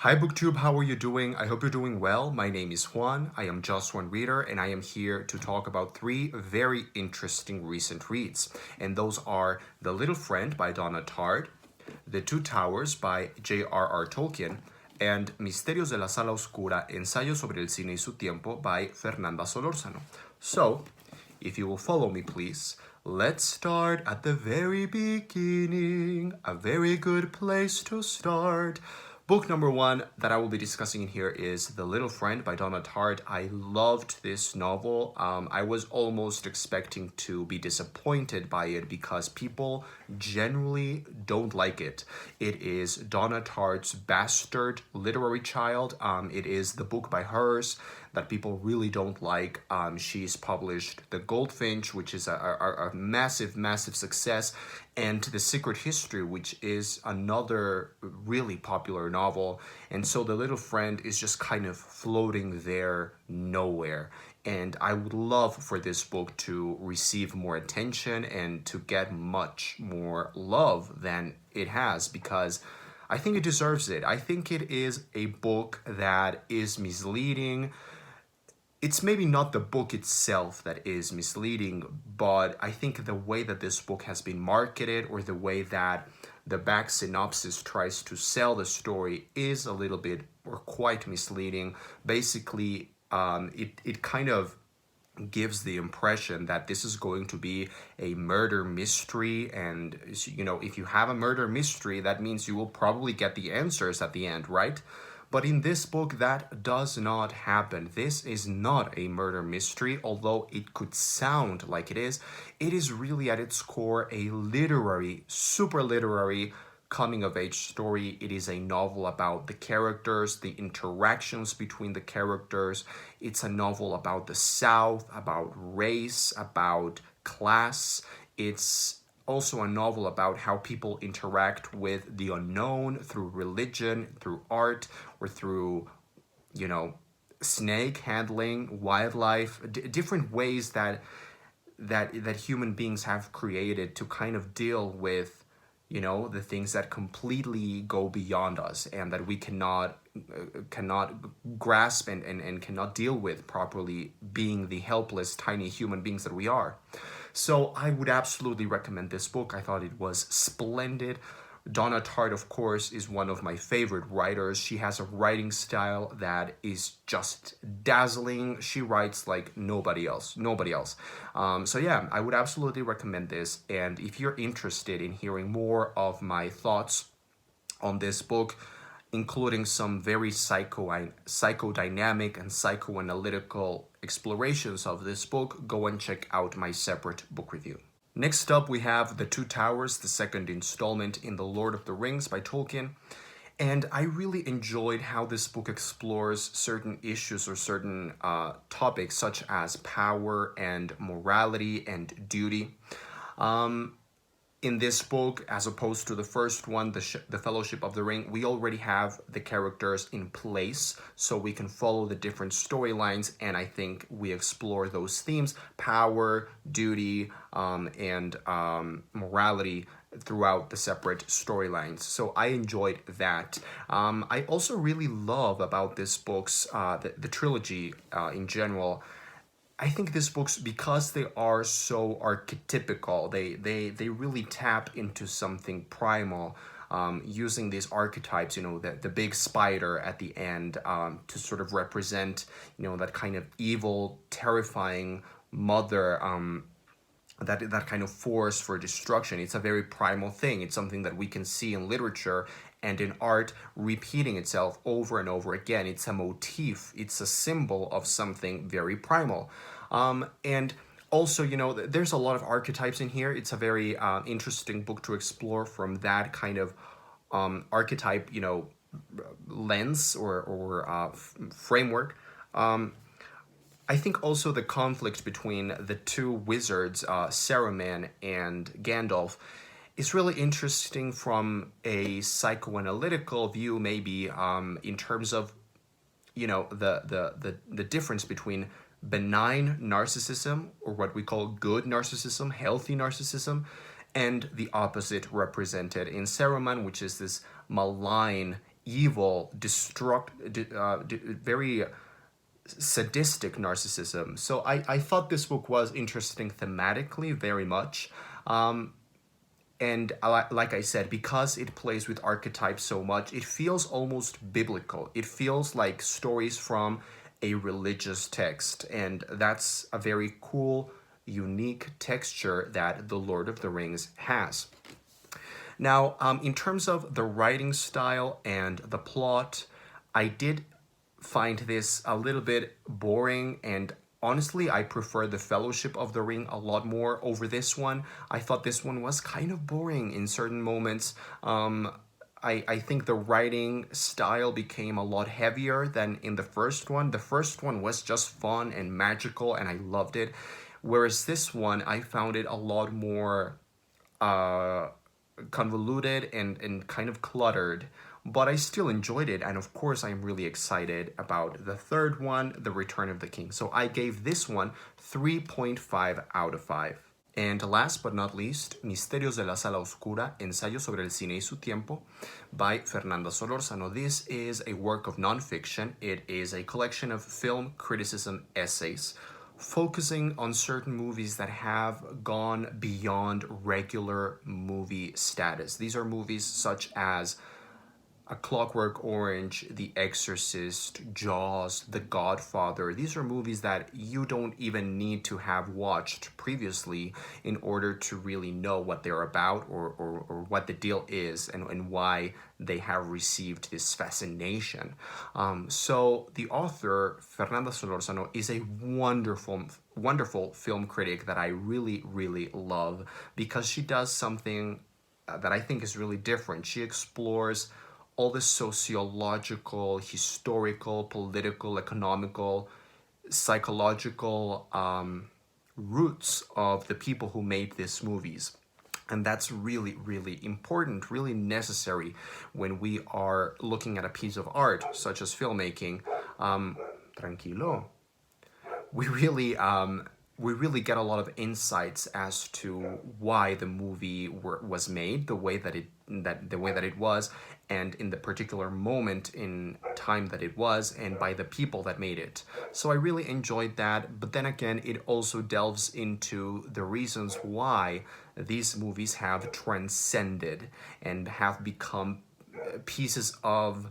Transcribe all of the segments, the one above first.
Hi BookTube, how are you doing? I hope you're doing well. My name is Juan. I am just one reader, and I am here to talk about three very interesting recent reads. And those are The Little Friend by Donna Tartt, The Two Towers by J.R.R. Tolkien, and Misterios de la Sala Oscura, Ensayo sobre el cine y su tiempo by Fernanda Solórzano. So, if you will follow me, please, let's start at the very beginning. A very good place to start. Book number one that I will be discussing in here is The Little Friend by Donna Tartt. I loved this novel. I was almost expecting to be disappointed by it because people generally don't like it. It is Donna Tartt's bastard literary child. It is the book by hers that people really don't like. She's published The Goldfinch, which is a massive, massive success, and The Secret History, which is another really popular novel. And so The Little Friend is just kind of floating there nowhere. And I would love for this book to receive more attention and to get much more love than it has, because I think it deserves it. I think it is a book that is misleading. It's maybe not the book itself that is misleading, but I think the way that this book has been marketed, or the way that the back synopsis tries to sell the story, is a little bit or quite misleading. Basically, it kind of gives the impression that this is going to be a murder mystery, and if you have a murder mystery, that means you will probably get the answers at the end, right? But in this book, that does not happen. This is not a murder mystery, although it could sound like it is. It is really at its core a literary, super literary coming-of-age story. It is a novel about the characters, the interactions between the characters. It's a novel about the South, about race, about class. It's also a novel about how people interact with the unknown through religion, through art, or through, snake handling, wildlife, different ways that human beings have created to kind of deal with, the things that completely go beyond us and that we cannot grasp and cannot deal with properly, being the helpless, tiny human beings that we are. So I would absolutely recommend this book. I thought it was splendid. Donna Tartt, of course, is one of my favorite writers. She has a writing style that is just dazzling. She writes like nobody else. So yeah, I would absolutely recommend this. And if you're interested in hearing more of my thoughts on this book, including some very psychodynamic and psychoanalytical explorations of this book, go and check out my separate book review. Next up, we have The Two Towers, the second installment in The Lord of the Rings by Tolkien. And I really enjoyed how this book explores certain issues or certain topics such as power and morality and duty. In this book, as opposed to the first one, the Fellowship of the Ring, we already have the characters in place, so we can follow the different storylines, and I think we explore those themes, power, duty, and morality, throughout the separate storylines. So I enjoyed that. I also really love about this book's, the trilogy in general. I think these books, because they are so archetypical, they really tap into something primal, using these archetypes, the big spider at the end, to sort of represent, that kind of evil, terrifying mother, that kind of force for destruction. It's a very primal thing. It's something that we can see in literature and in art repeating itself over and over again. It's a motif. It's a symbol of something very primal. And also, there's a lot of archetypes in here. It's a very interesting book to explore from that kind of archetype, lens or framework. I think also the conflict between the two wizards, Saruman and Gandalf, is really interesting from a psychoanalytical view, maybe, in terms of, the difference between benign narcissism, or what we call good narcissism, healthy narcissism, and the opposite represented in Saruman, which is this malign, evil, very sadistic narcissism. So I thought this book was interesting thematically very much. And like I said, because it plays with archetypes so much, it feels almost biblical. It feels like stories from a religious text. And that's a very cool, unique texture that The Lord of the Rings has. Now, in terms of the writing style and the plot, I did find this a little bit boring, and honestly, I prefer The Fellowship of the Ring a lot more over this one. I thought this one was kind of boring in certain moments. I think the writing style became a lot heavier than in the first one. The first one was just fun and magical, and I loved it. Whereas this one, I found it a lot more uh, convoluted and kind of cluttered, but I still enjoyed it. And of course, I'm really excited about the third one, The Return of the King. So I gave this one 3.5 out of 5. And last but not least, Misterios de la Sala Oscura, Ensayo sobre el cine y su tiempo, by Fernanda Solórzano. This is a work of nonfiction. It is a collection of film criticism essays focusing on certain movies that have gone beyond regular movie status. These are movies such as A Clockwork Orange, The Exorcist, Jaws, The Godfather. These are movies that you don't even need to have watched previously in order to really know what they're about, or what the deal is, and why they have received this fascination. So the author, Fernanda Solórzano, is a wonderful film critic that I really love, because she does something that I think is really different. She explores all the sociological, historical, political, economical, psychological roots of the people who made these movies. And that's really important, really necessary when we are looking at a piece of art, such as filmmaking. Tranquilo. We really get a lot of insights as to why the movie was made the way that it was, and in the particular moment in time that it was, and by the people that made it. So I really enjoyed that, but then again, it also delves into the reasons why these movies have transcended and have become pieces of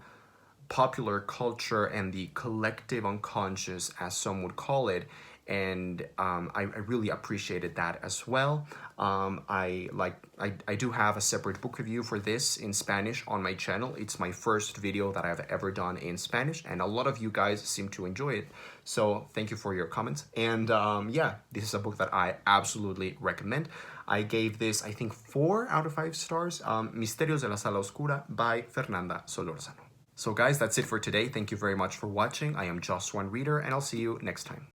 popular culture and the collective unconscious, as some would call it. And I really appreciated that as well. I do have a separate book review for this in Spanish on my channel. It's my first video that I've ever done in Spanish, and a lot of you guys seem to enjoy it. So thank you for your comments. And yeah, this is a book that I absolutely recommend. I gave this, I think, 4 out of 5 stars. Misterios de la Sala Oscura by Fernanda Solórzano. So guys, that's it for today. Thank you very much for watching. I am Just One Reader, and I'll see you next time.